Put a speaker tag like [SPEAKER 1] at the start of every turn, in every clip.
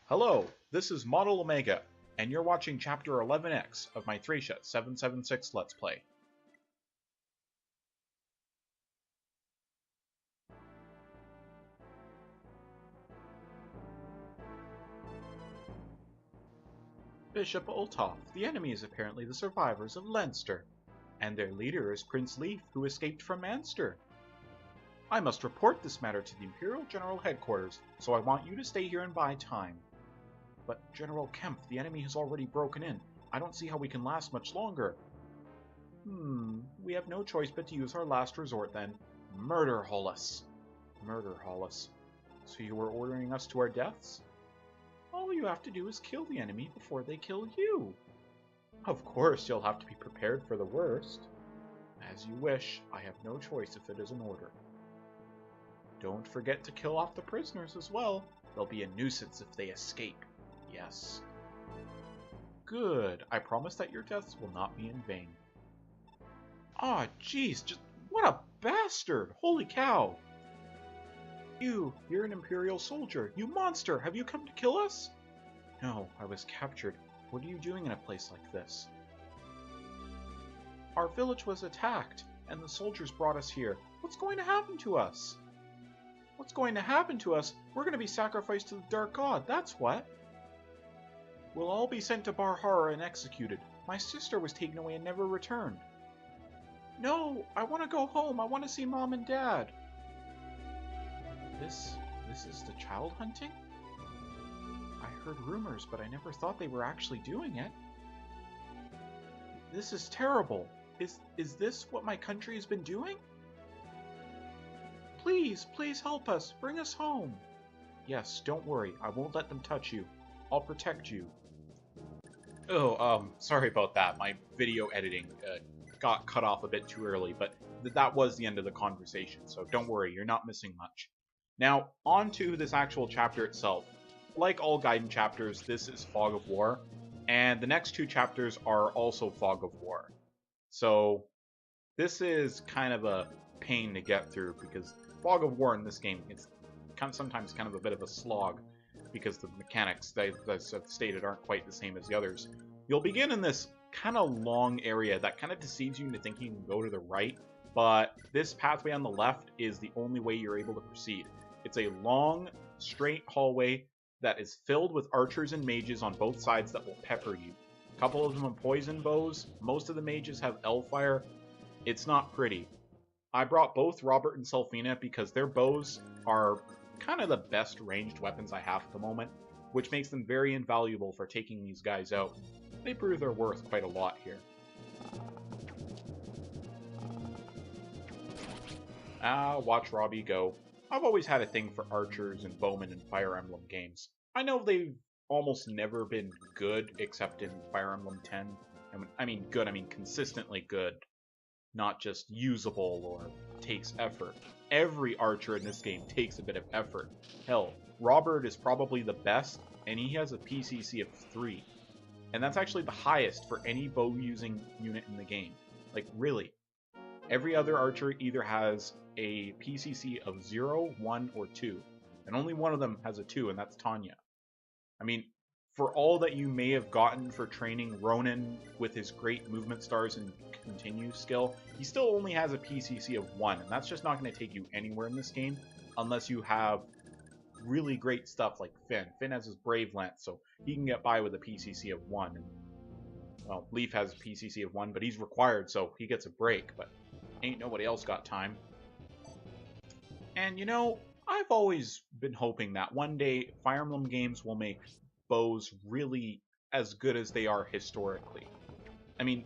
[SPEAKER 1] Hello, this is ModelOmega, and you're watching Chapter 11X of my Thracia 776 Let's Play. Bishop Olthoff, the enemy is apparently the survivors of Leinster, and their leader is Prince Leif, who escaped from Manster. I must report this matter to the Imperial General Headquarters, so I want you to stay here and buy time. But General Kempf, the enemy has already broken in. I don't see how we can last much longer. We have no choice but to use our last resort then. Murder Hollis. Murder Hollis. So you were ordering us to our deaths? All you have to do is kill the enemy before they kill you. Of course, you'll have to be prepared for the worst. As you wish, I have no choice if it is an order. Don't forget to kill off the prisoners as well. They'll be a nuisance if they escape. Yes. Good. I promise that your deaths will not be in vain. Aw, jeez, just what a bastard! Holy cow! You're an Imperial soldier. You monster! Have you come to kill us? No, I was captured. What are you doing in a place like this? Our village was attacked, and the soldiers brought us here. What's going to happen to us? What's going to happen to us? We're going to be sacrificed to the Dark God, that's what. We'll all be sent to Barhara and executed. My sister was taken away and never returned. No, I want to go home. I want to see Mom and Dad. This is the child hunting? I heard rumors, but I never thought they were actually doing it. This is terrible. Is this what my country has been doing? Please help us. Bring us home. Yes, don't worry. I won't let them touch you. I'll protect you. Oh, sorry about that. My video editing got cut off a bit too early, but that was the end of the conversation, so don't worry, you're not missing much. Now, on to this actual chapter itself. Like all Gaiden chapters, this is Fog of War, and the next two chapters are also Fog of War. So, this is kind of a pain to get through, because Fog of War in this game, it's sometimes kind of a bit of a slog, because the mechanics, as I've stated, aren't quite the same as the others. You'll begin in this kind of long area that kind of deceives you into thinking you can go to the right, but this pathway on the left is the only way you're able to proceed. It's a long, straight hallway that is filled with archers and mages on both sides that will pepper you. A couple of them have poison bows, most of the mages have L-fire. It's not pretty. I brought both Robert and Selfina because their bows are kind of the best ranged weapons I have at the moment, which makes them very invaluable for taking these guys out. They prove their worth quite a lot here. Watch Robbie go. I've always had a thing for archers and bowmen in Fire Emblem games. I know they've almost never been good except in Fire Emblem 10. And I mean good, I mean consistently good. Not just usable or takes effort. Every archer in this game takes a bit of effort. Hell, Robert is probably the best, and he has a PCC of 3. And that's actually the highest for any bow-using unit in the game. Like, really. Every other archer either has a PCC of 0, 1, or 2. And only one of them has a 2, and that's Tanya. I mean, for all that you may have gotten for training Ronan with his great movement stars and continue skill, he still only has a PCC of 1, and that's just not going to take you anywhere in this game unless you have really great stuff like Finn. Finn has his Brave Lance, so he can get by with a PCC of 1. And, well, Leif has a PCC of 1, but he's required, so he gets a break, but ain't nobody else got time. And, you know, I've always been hoping that one day Fire Emblem games will make bows really as good as they are historically. I mean,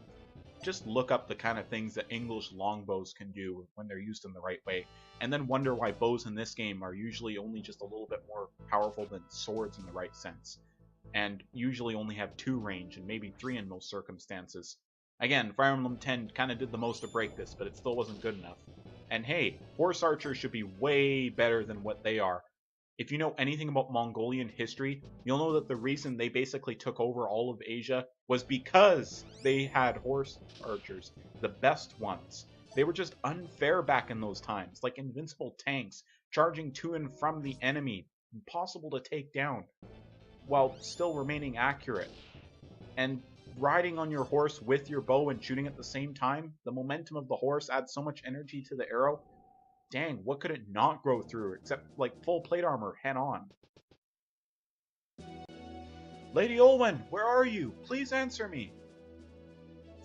[SPEAKER 1] just look up the kind of things that English longbows can do when they're used in the right way, and then wonder why bows in this game are usually only just a little bit more powerful than swords in the right sense, and usually only have 2 range, and maybe 3 in most circumstances. Again, Fire Emblem 10 kind of did the most to break this, but it still wasn't good enough. And hey, horse archers should be way better than what they are. If you know anything about Mongolian history, you'll know that the reason they basically took over all of Asia was because they had horse archers, the best ones. They were just unfair back in those times, like invincible tanks, charging to and from the enemy, impossible to take down. while still remaining accurate. And riding on your horse with your bow and shooting at the same time, the momentum of the horse adds so much energy to the arrow. Dang, what could it not go through except like full plate armor head on? Lady Olwen, where are you? Please answer me.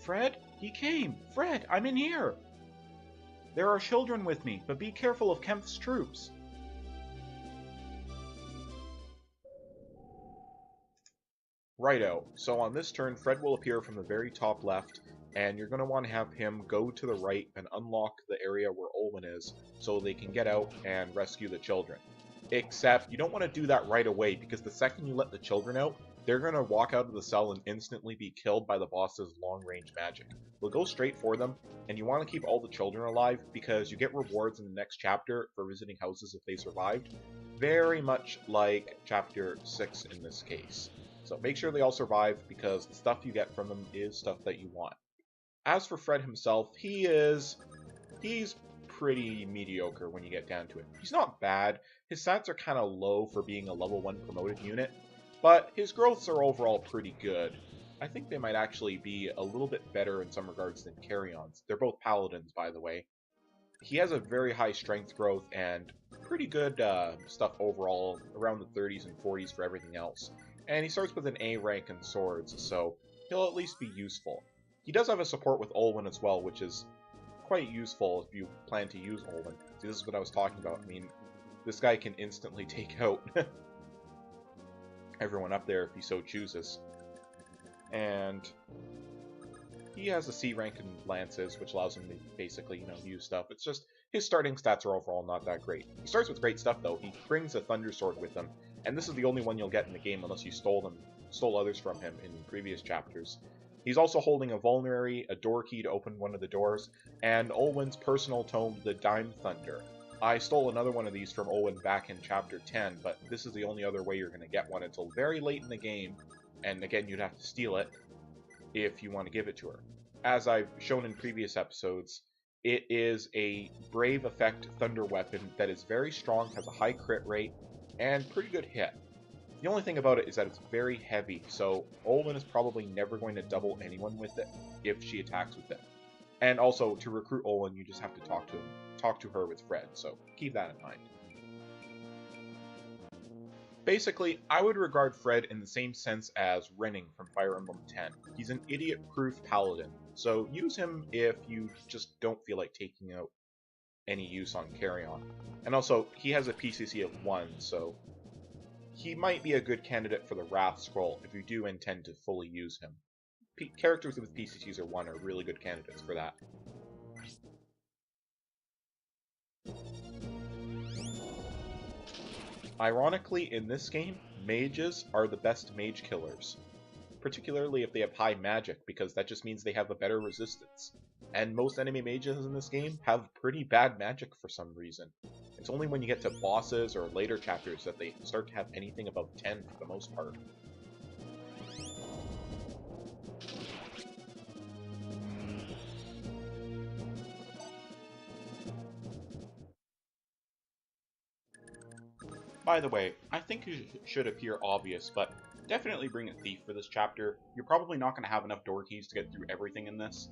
[SPEAKER 1] Fred? He came. Fred, I'm in here. There are children with me, but be careful of Kempf's troops. Righto, so on this turn, Fred will appear from the very top left, and you're going to want to have him go to the right and unlock the area where Olwen is, so they can get out and rescue the children. Except, you don't want to do that right away, because the second you let the children out, they're going to walk out of the cell and instantly be killed by the boss's long-range magic. We'll go straight for them, and you want to keep all the children alive, because you get rewards in the next chapter for visiting houses if they survived, very much like Chapter 6 in this case. So make sure they all survive, because the stuff you get from them is stuff that you want. As for Fred himself, he's pretty mediocre when you get down to it. He's not bad, his stats are kind of low for being a level 1 promoted unit, but his growths are overall pretty good. I think they might actually be a little bit better in some regards than Carrions. They're both paladins, by the way. He has a very high strength growth and pretty good stuff overall, around the 30s and 40s for everything else. And he starts with an A rank in swords, so he'll at least be useful. He does have a support with Olwen as well, which is quite useful if you plan to use Olwen. See, this is what I was talking about. I mean, this guy can instantly take out everyone up there if he so chooses. And he has a C rank in lances, which allows him to basically, use stuff. It's just, his starting stats are overall not that great. He starts with great stuff, though. He brings a Thunder Sword with him, and this is the only one you'll get in the game unless you stole others from him in previous chapters. He's also holding a Vulnerary, a door key to open one of the doors, and Olwen's personal tome, the Dime Thunder. I stole another one of these from Olwen back in Chapter 10, but this is the only other way you're going to get one until very late in the game, and again, you'd have to steal it if you want to give it to her. As I've shown in previous episodes, it is a Brave Effect Thunder weapon that is very strong, has a high crit rate, and pretty good hit. The only thing about it is that it's very heavy, so Olwen is probably never going to double anyone with it if she attacks with it. And also, to recruit Olwen, you just have to talk to her with Fred, so keep that in mind. Basically, I would regard Fred in the same sense as Renning from Fire Emblem 10. He's an idiot-proof paladin, so use him if you just don't feel like taking out any use on Carrion. And also, he has a PCC of 1, so he might be a good candidate for the Wrath Scroll if you do intend to fully use him. Characters with PCCs of 1 are really good candidates for that. Ironically, in this game, mages are the best mage killers, particularly if they have high magic, because that just means they have a better resistance. And most enemy mages in this game have pretty bad magic for some reason. It's only when you get to bosses or later chapters that they start to have anything above 10 for the most part. By the way, I think it should appear obvious, but definitely bring a thief for this chapter. You're probably not going to have enough door keys to get through everything in this,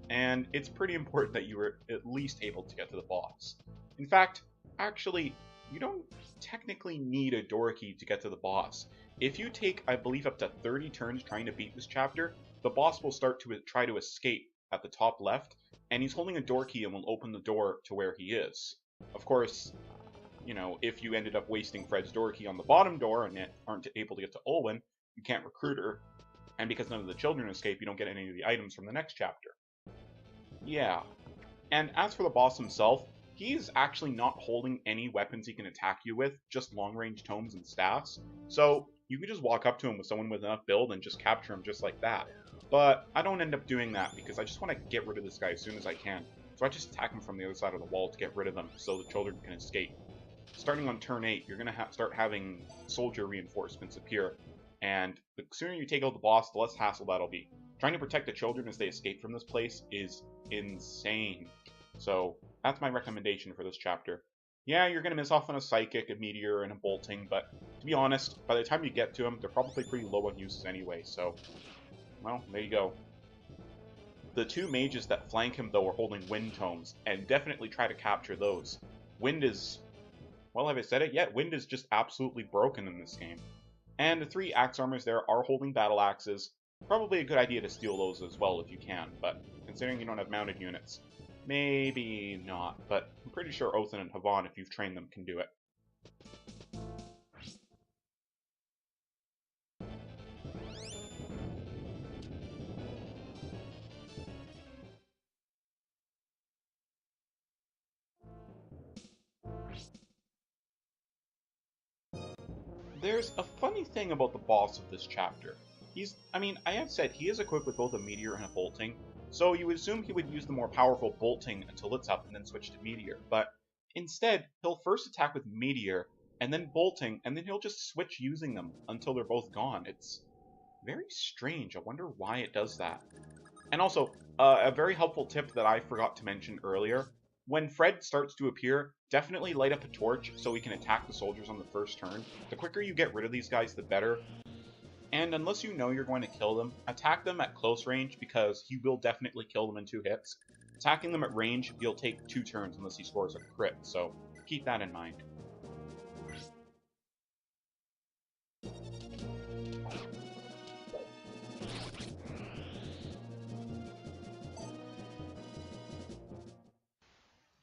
[SPEAKER 1] and it's pretty important that you are at least able to get to the boss. In fact, actually, you don't technically need a door key to get to the boss. If you take, I believe, up to 30 turns trying to beat this chapter, the boss will start to try to escape at the top left, and he's holding a door key and will open the door to where he is. Of course, if you ended up wasting Fred's door key on the bottom door and aren't able to get to Olwen, you can't recruit her, and because none of the children escape, you don't get any of the items from the next chapter. Yeah. And as for the boss himself, he's actually not holding any weapons he can attack you with, just long-range tomes and staffs, so you can just walk up to him with someone with enough build and just capture him just like that. But I don't end up doing that because I just want to get rid of this guy as soon as I can, so I just attack him from the other side of the wall to get rid of them so the children can escape. Starting on turn 8, you're going to start having soldier reinforcements appear, and the sooner you take out the boss, the less hassle that'll be. Trying to protect the children as they escape from this place is insane. So that's my recommendation for this chapter. Yeah, you're going to miss off on a Psychic, a Meteor, and a Bolting, but to be honest, by the time you get to them, they're probably pretty low on uses anyway, so, well, there you go. The two mages that flank him, though, are holding Wind Tomes, and definitely try to capture those. Wind is... well, have I said it yet? Wind is just absolutely broken in this game. And the three Axe Armors there are holding Battle Axes. Probably a good idea to steal those as well if you can, but considering you don't have mounted units, maybe not, but I'm pretty sure Othin and Havan, if you've trained them, can do it. There's a funny thing about the boss of this chapter. I have said he is equipped with both a Meteor and a Bolting, so you would assume he would use the more powerful Bolting until it's up and then switch to Meteor, but instead, he'll first attack with Meteor, and then Bolting, and then he'll just switch using them until they're both gone. It's very strange. I wonder why it does that. And also, a very helpful tip that I forgot to mention earlier, when Fred starts to appear, definitely light up a torch so he can attack the soldiers on the first turn. The quicker you get rid of these guys, the better. And unless you know you're going to kill them, attack them at close range because he will definitely kill them in 2 hits. Attacking them at range, you'll take 2 turns unless he scores a crit, so keep that in mind.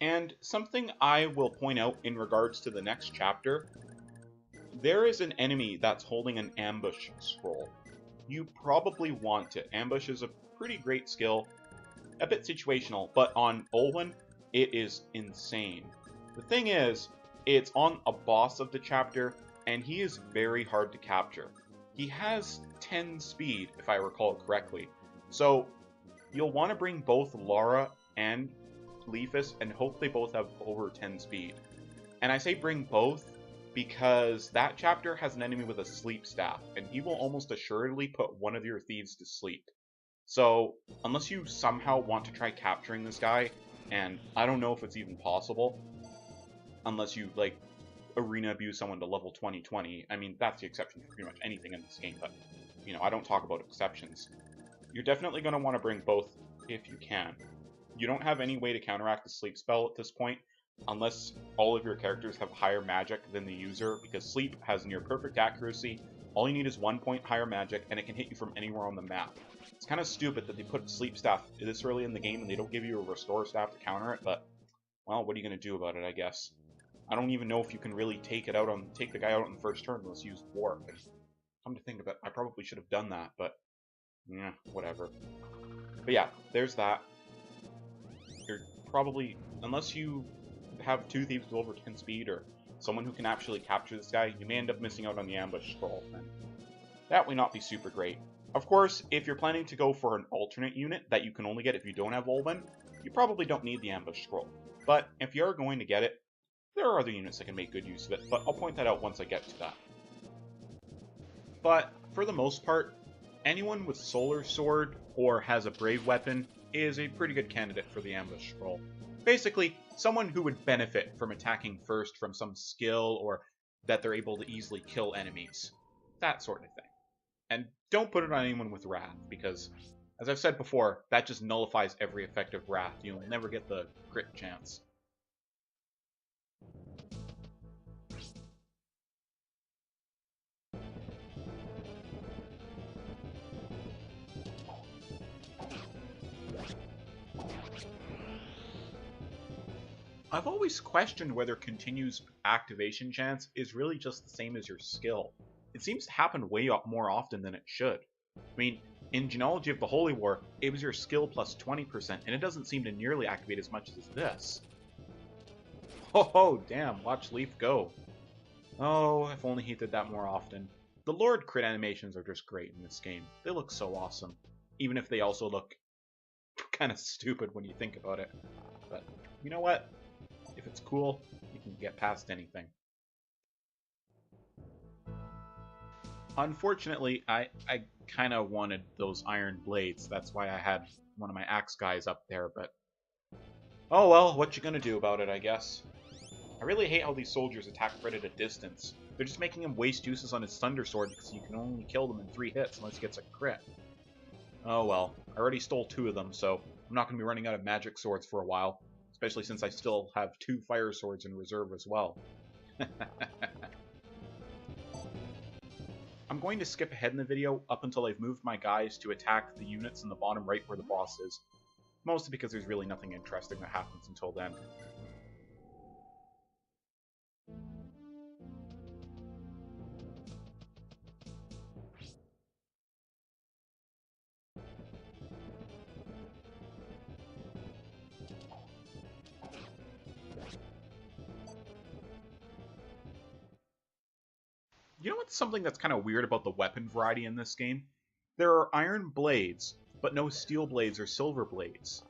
[SPEAKER 1] And something I will point out in regards to the next chapter, there is an enemy that's holding an ambush scroll. You probably want it. Ambush is a pretty great skill, a bit situational, but on Olwen, it is insane. The thing is, it's on a boss of the chapter, and he is very hard to capture. He has 10 speed, if I recall correctly, so you'll want to bring both Lara and Leafus and hope they both have over 10 speed. And I say bring both because that chapter has an enemy with a sleep staff, and he will almost assuredly put one of your thieves to sleep. So, unless you somehow want to try capturing this guy, and I don't know if it's even possible, unless you, like, arena abuse someone to level 2020, I mean, that's the exception for pretty much anything in this game, but, you know, I don't talk about exceptions. You're definitely going to want to bring both if you can. You don't have any way to counteract the sleep spell at this point, unless all of your characters have higher magic than the user, because sleep has near perfect accuracy, all you need is 1 point higher magic, and it can hit you from anywhere on the map. It's kind of stupid that they put sleep staff this early in the game and they don't give you a restore staff to counter it, but, well, what are you going to do about it, I guess? I don't even know if you can really take the guy out on the first turn unless you use Warp. Come to think of it, I probably should have done that, but, yeah, whatever. But yeah, there's that. You're probably, unless you have 2 thieves with over 10 speed or someone who can actually capture this guy, you may end up missing out on the ambush scroll, and that would not be super great. Of course, if you're planning to go for an alternate unit that you can only get if you don't have Olwen, you probably don't need the ambush scroll. But if you're going to get it, there are other units that can make good use of it, but I'll point that out once I get to that. But for the most part, anyone with Solar Sword or has a Brave Weapon is a pretty good candidate for the ambush scroll. Basically, someone who would benefit from attacking first from some skill or that they're able to easily kill enemies. That sort of thing. And don't put it on anyone with Wrath, because, as I've said before, that just nullifies every effect of Wrath. You'll never get the crit chance. I've always questioned whether Continue's activation chance is really just the same as your skill. It seems to happen way more often than it should. I mean, in Genealogy of the Holy War, it was your skill plus 20%, and it doesn't seem to nearly activate as much as this. Oh, damn, watch Leaf go. Oh, if only he did that more often. The Lord crit animations are just great in this game. They look so awesome, even if they also look kind of stupid when you think about it. But, you know what? If it's cool, you can get past anything. Unfortunately, I kind of wanted those iron blades. That's why I had one of my axe guys up there, but... oh well, what you gonna do about it, I guess. I really hate how these soldiers attack Fred at a distance. They're just making him waste uses on his Thunder Sword because you can only kill them in 3 hits unless he gets a crit. Oh well, I already stole 2 of them, so I'm not going to be running out of magic swords for a while, especially since I still have 2 fire swords in reserve as well. I'm going to skip ahead in the video up until I've moved my guys to attack the units in the bottom right where the boss is, mostly because there's really nothing interesting that happens until then. You know what's something that's kind of weird about the weapon variety in this game? There are iron blades, but no steel blades or silver blades.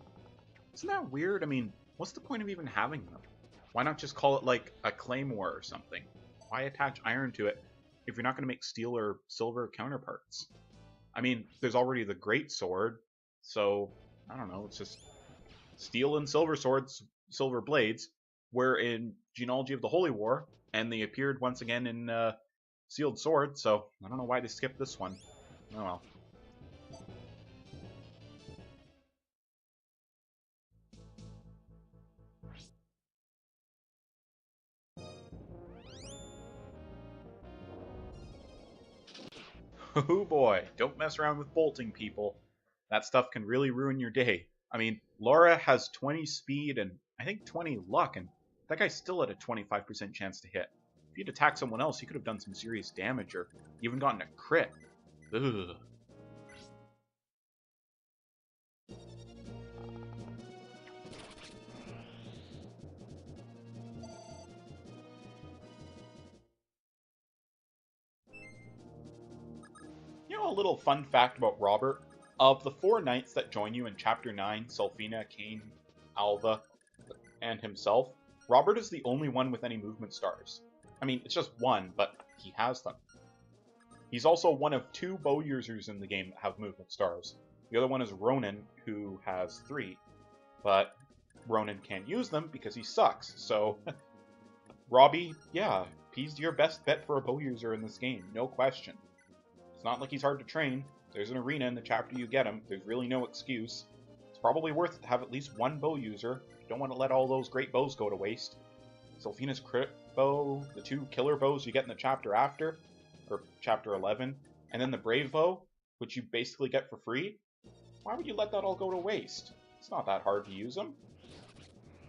[SPEAKER 1] Isn't that weird? I mean, what's the point of even having them? Why not just call it like a claymore or something? Why attach iron to it if you're not going to make steel or silver counterparts? I mean, there's already the great sword, so I don't know, it's just steel and silver swords, silver blades, were in Genealogy of the Holy War, and they appeared once again in Sealed Sword, so I don't know why they skipped this one. Oh well. Oh boy, don't mess around with bolting, people. That stuff can really ruin your day. I mean, Laura has 20 speed and I think 20 luck, and that guy's still at a 25% chance to hit. If he'd attacked someone else, he could have done some serious damage or even gotten a crit. Ugh. You know a little fun fact about Robert? Of the 4 knights that join you in Chapter 9, Selphina, Cain, Alva, and himself, Robert is the only one with any movement stars. I mean, it's just one, but he has them. He's also one of 2 bow users in the game that have movement stars. The other one is Ronan, who has 3. But Ronan can't use them because he sucks, so... Robbie, yeah, he's your best bet for a bow user in this game, no question. It's not like he's hard to train. There's an arena in the chapter you get him. There's really no excuse. It's probably worth it to have at least 1 bow user. You don't want to let all those great bows go to waste. Selphina's crit bow, the 2 killer bows you get in the chapter after, or chapter 11, and then the brave bow, which you basically get for free. Why would you let that all go to waste? It's not that hard to use them.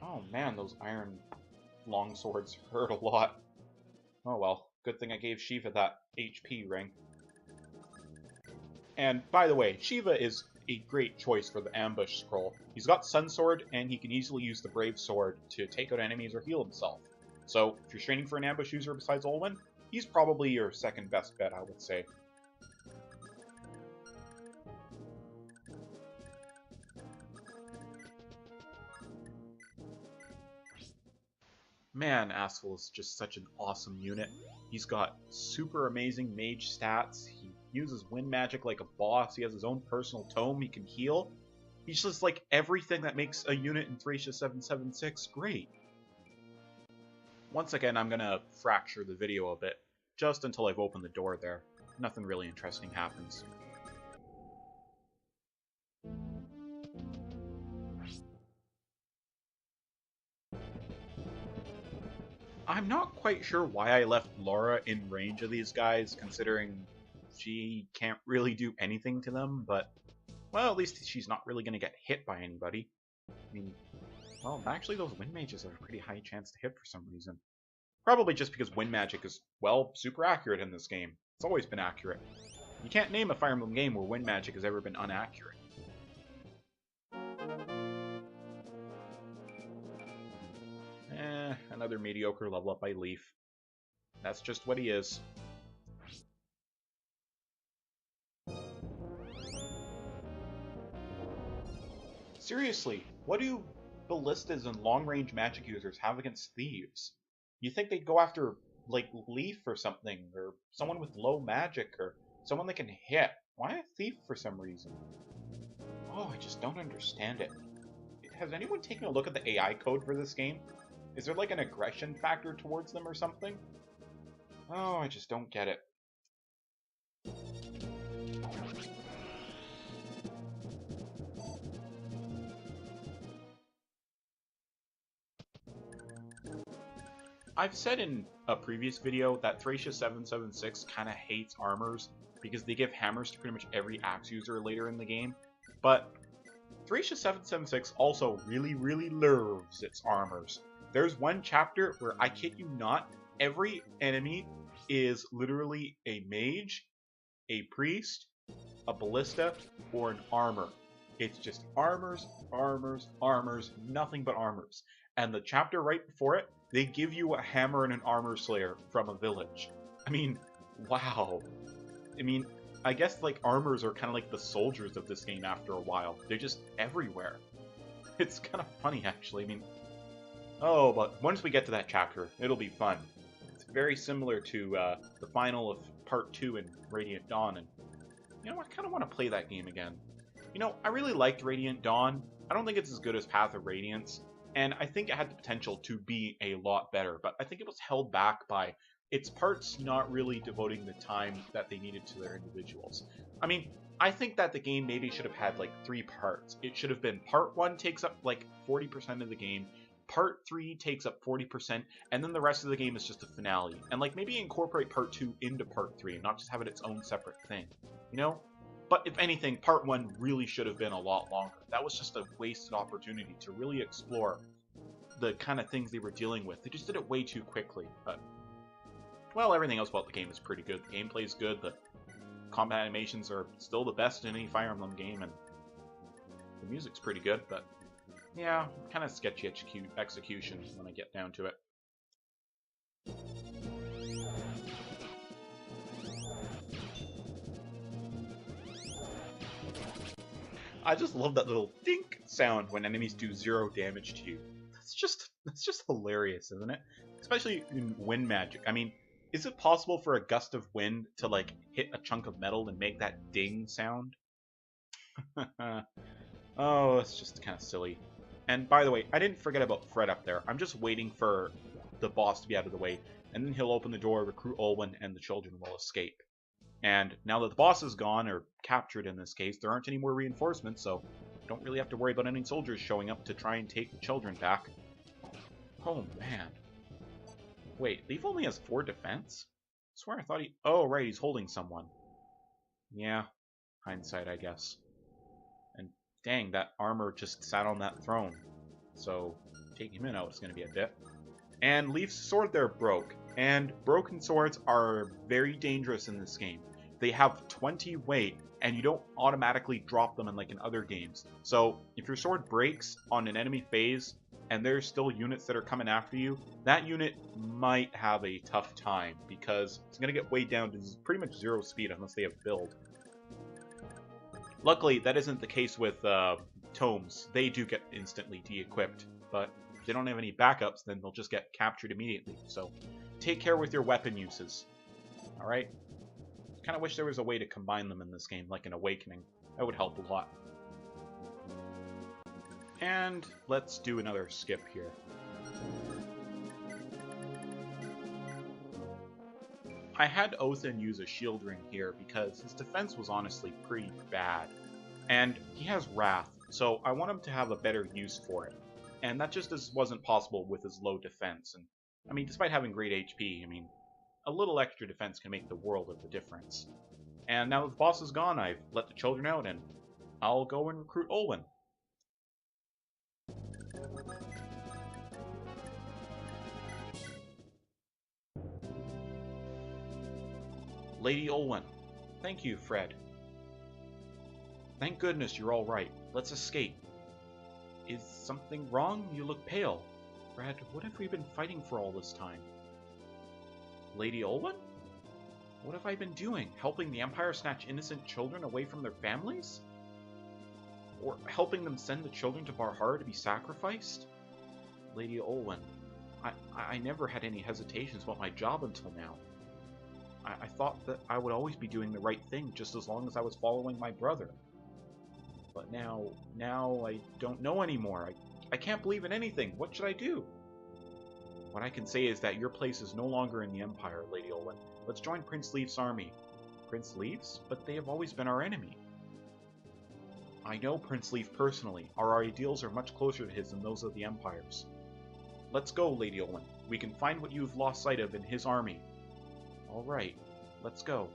[SPEAKER 1] Oh man, those iron longswords hurt a lot. Oh well, good thing I gave Shiva that HP ring. And by the way, Shiva is a great choice for the ambush scroll. He's got Sun Sword, and he can easily use the Brave Sword to take out enemies or heal himself. So, if you're training for an ambush user besides Olwen, he's probably your second best bet, I would say. Man, Asphalt is just such an awesome unit. He's got super amazing mage stats. He uses wind magic like a boss. He has his own personal tome. He can heal. He's just like everything that makes a unit in Thracia 776 great. Once again, I'm going to fracture the video a bit, just until I've opened the door there. Nothing really interesting happens. I'm not quite sure why I left Laura in range of these guys, considering she can't really do anything to them, but, well, at least she's not really going to get hit by anybody. I mean, well, actually those wind mages have a pretty high chance to hit for some reason. Probably just because wind magic is, well, super accurate in this game. It's always been accurate. You can't name a Fire Emblem game where wind magic has ever been inaccurate. Another mediocre level up by Leaf. That's just what he is. Seriously, what do ballistas and long-range magic users have against thieves? You think they'd go after, like, Leaf or something, or someone with low magic, or someone that can hit. Why a thief for some reason? Oh, I just don't understand it. Has anyone taken a look at the AI code for this game? Is there like an aggression factor towards them or something? Oh, I just don't get it. I've said in a previous video that Thracia 776 kind of hates armors because they give hammers to pretty much every axe user later in the game, but Thracia 776 also really, really loves its armors. There's one chapter where, I kid you not, every enemy is literally a mage, a priest, a ballista, or an armor. It's just armors, armors, armors, nothing but armors. And the chapter right before it, they give you a hammer and an armor slayer from a village. I mean, wow. I mean, I guess like armors are kind of like the soldiers of this game after a while. They're just everywhere. It's kind of funny actually. I mean, oh, but once we get to that chapter, it'll be fun. It's very similar to the final of Part 2 in Radiant Dawn, and you know, I kind of want to play that game again. You know, I really liked Radiant Dawn. I don't think it's as good as Path of Radiance, and I think it had the potential to be a lot better, but I think it was held back by its parts not really devoting the time that they needed to their individuals. I mean, I think that the game maybe should have had like 3 parts. It should have been Part 1 takes up like 40% of the game, Part 3 takes up 40%, and then the rest of the game is just a finale. And like maybe incorporate Part 2 into Part 3 and not just have it its own separate thing, you know? But if anything, Part 1 really should have been a lot longer. That was just a wasted opportunity to really explore the kind of things they were dealing with. They just did it way too quickly, but well, everything else about the game is pretty good. The gameplay is good, the combat animations are still the best in any Fire Emblem game, and the music's pretty good, but yeah, kind of sketchy execution when I get down to it. I just love that little dink sound when enemies do 0 damage to you. That's just hilarious, isn't it? Especially in wind magic. I mean, is it possible for a gust of wind to like hit a chunk of metal and make that ding sound? Oh, it's just kind of silly. And by the way, I didn't forget about Fred up there. I'm just waiting for the boss to be out of the way, and then he'll open the door, recruit Olwen, and the children will escape. And now that the boss is gone, or captured in this case, there aren't any more reinforcements, so don't really have to worry about any soldiers showing up to try and take the children back. Oh man. Wait, Leaf only has 4 defense? I swear I thought he... Oh, right, he's holding someone. Yeah, hindsight, I guess. And dang, that armor just sat on that throne. So, taking him in out is going to be a bit. And Leaf's sword there broke. And broken swords are very dangerous in this game. They have 20 weight, and you don't automatically drop them in like in other games. So, if your sword breaks on an enemy phase, and there's still units that are coming after you, that unit might have a tough time, because it's going to get weighed down to pretty much 0 speed unless they have build. Luckily, that isn't the case with tomes. They do get instantly de-equipped, but if they don't have any backups, then they'll just get captured immediately. So take care with your weapon uses. Alright? I kind of wish there was a way to combine them in this game, like an Awakening. That would help a lot. And let's do another skip here. I had Othin use a shield ring here because his defense was honestly pretty bad. And he has Wrath, so I want him to have a better use for it. And that just wasn't possible with his low defense. And I mean, despite having great HP, I mean, a little extra defense can make the world of the difference. And now that the boss is gone, I've let the children out, and I'll go and recruit Olwen. Lady Olwen. Thank you, Fred. Thank goodness you're all right. Let's escape. Is something wrong? You look pale. Fred, what have we been fighting for all this time? Lady Olwen? What have I been doing? Helping the Empire snatch innocent children away from their families? Or helping them send the children to Barhar to be sacrificed? Lady Olwen, I never had any hesitations about my job until now. I thought that I would always be doing the right thing just as long as I was following my brother. But now I don't know anymore. I can't believe in anything. What should I do? What I can say is that your place is no longer in the Empire, Lady Olwen. Let's join Prince Leaf's army. Prince Leaf's? But they have always been our enemy. I know Prince Leaf personally. Our ideals are much closer to his than those of the Empire's. Let's go, Lady Olwen. We can find what you've lost sight of in his army. Alright, let's go.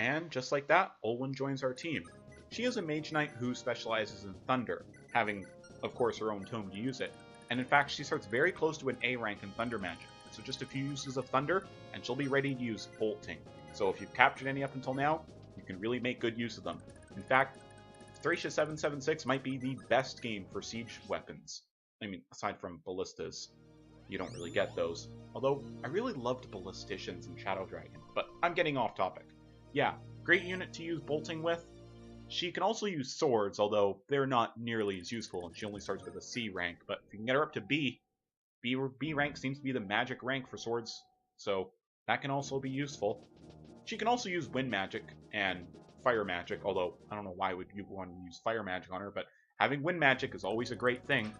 [SPEAKER 1] And just like that, Olwen joins our team. She is a mage knight who specializes in thunder, having, of course, her own tome to use it. And in fact, she starts very close to an A rank in thunder magic. So just a few uses of thunder, and she'll be ready to use bolting. So if you've captured any up until now, you can really make good use of them. In fact, Thracia 776 might be the best game for siege weapons. I mean, aside from ballistas. You don't really get those. Although, I really loved ballisticians in Shadow Dragon, but I'm getting off topic. Yeah, great unit to use bolting with. She can also use swords, although they're not nearly as useful, and she only starts with a C rank, but if you can get her up to B rank seems to be the magic rank for swords, so that can also be useful. She can also use wind magic and fire magic, although I don't know why would you want to use fire magic on her, but having wind magic is always a great thing.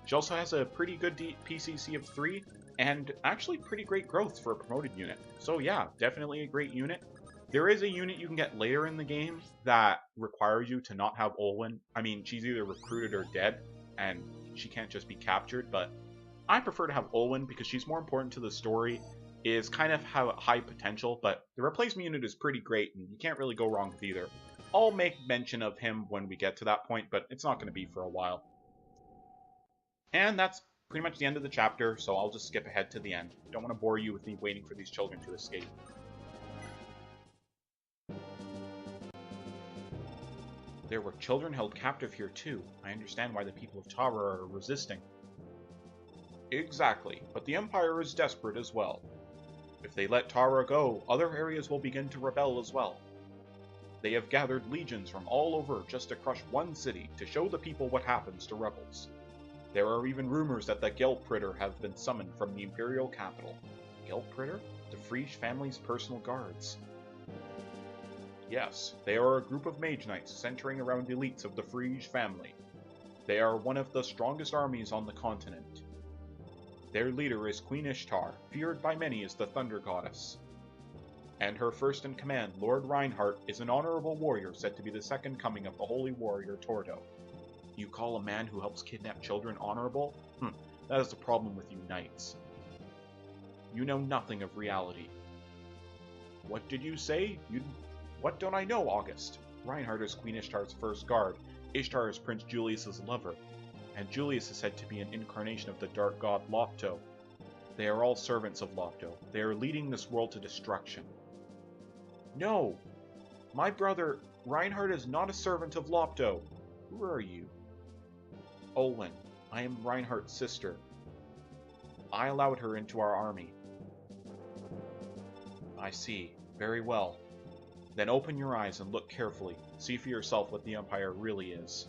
[SPEAKER 1] She also has a pretty good PCC of 3, and actually pretty great growth for a promoted unit. So yeah, definitely a great unit. There is a unit you can get later in the game that requires you to not have Olwen. I mean, she's either recruited or dead, and she can't just be captured, but I prefer to have Olwen because she's more important to the story, is kind of high potential, but the replacement unit is pretty great, and you can't really go wrong with either. I'll make mention of him when we get to that point, but it's not going to be for a while. And that's pretty much the end of the chapter, so I'll just skip ahead to the end. Don't want to bore you with me waiting for these children to escape. There were children held captive here too. I understand why the people of Tara are resisting. Exactly, but the Empire is desperate as well. If they let Tara go, other areas will begin to rebel as well. They have gathered legions from all over just to crush one city to show the people what happens to rebels. There are even rumors that the Gelpritter have been summoned from the Imperial capital. Gelpritter? The Frege family's personal guards. Yes, they are a group of mage knights centering around elites of the Frege family. They are one of the strongest armies on the continent. Their leader is Queen Ishtar, feared by many as the Thunder Goddess. And her first in command, Lord Reinhardt, is an honorable warrior said to be the second coming of the holy warrior Tordo. You call a man who helps kidnap children honorable? That is the problem with you knights. You know nothing of reality. What did you say? What don't I know, August? Reinhardt is Queen Ishtar's first guard. Ishtar is Prince Julius's lover. And Julius is said to be an incarnation of the dark god Lopto. They are all servants of Lopto. They are leading this world to destruction. No! My brother, Reinhardt, is not a servant of Lopto. Who are you? Olwen. I am Reinhardt's sister. I allowed her into our army. I see. Very well. Then open your eyes and look carefully. See for yourself what the Empire really is.